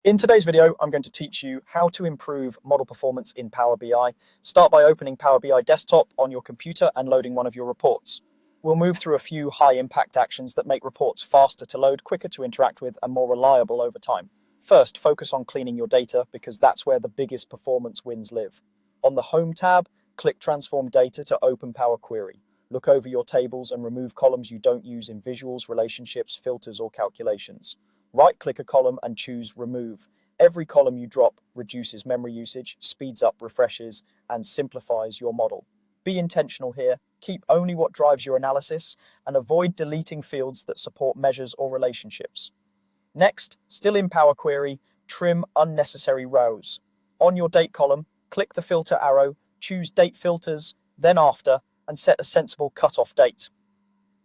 In today's video, I'm going to teach you how to improve model performance in Power BI. Start by opening Power BI Desktop on your computer and loading one of your reports. We'll move through a few high-impact actions that make reports faster to load, quicker to interact with, and more reliable over time. First, focus on cleaning your data because that's where the biggest performance wins live. On the Home tab, click Transform Data to open Power Query. Look over your tables and remove columns you don't use in visuals, relationships, filters, or calculations. Right-click a column and choose Remove. Every column you drop reduces memory usage, speeds up refreshes, and simplifies your model. Be intentional here. Keep only what drives your analysis and avoid deleting fields that support measures or relationships. Next, still in Power Query, trim unnecessary rows. On your date column, click the filter arrow, choose Date Filters, then After, and set a sensible cutoff date.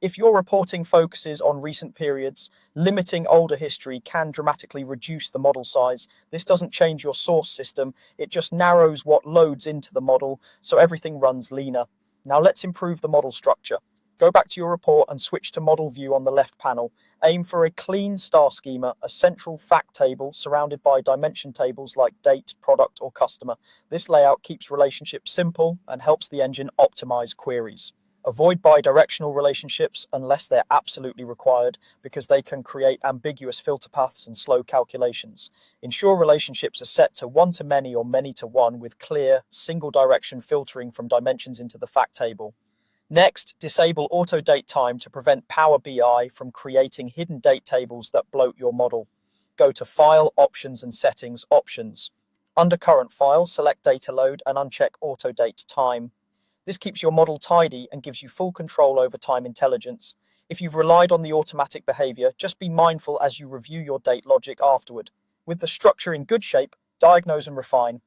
If your reporting focuses on recent periods, limiting older history can dramatically reduce the model size. This doesn't change your source system, it just narrows what loads into the model so everything runs leaner. Now let's improve the model structure. Go back to your report and switch to Model View on the left panel. Aim for a clean star schema, a central fact table surrounded by dimension tables like date, product, or customer. This layout keeps relationships simple and helps the engine optimize queries. Avoid bidirectional relationships unless they're absolutely required because they can create ambiguous filter paths and slow calculations. Ensure relationships are set to one-to-many or many-to-one with clear, single-direction filtering from dimensions into the fact table. Next, disable auto date time to prevent Power BI from creating hidden date tables that bloat your model. Go to File, Options and Settings, Options. Under Current File, select Data Load and uncheck Auto Date Time. This keeps your model tidy and gives you full control over time intelligence. If you've relied on the automatic behavior, just be mindful as you review your date logic afterward. With the structure in good shape, diagnose and refine.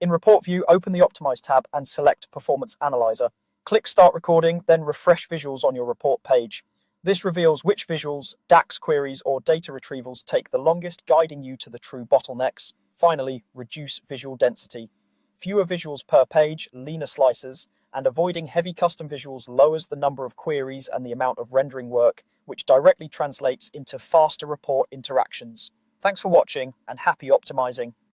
In Report View, open the Optimize tab and select Performance Analyzer. Click Start Recording, then refresh visuals on your report page. This reveals which visuals, DAX queries, or data retrievals take the longest, guiding you to the true bottlenecks. Finally, reduce visual density. Fewer visuals per page, leaner slices, and avoiding heavy custom visuals lowers the number of queries and the amount of rendering work, which directly translates into faster report interactions. Thanks for watching and happy optimizing.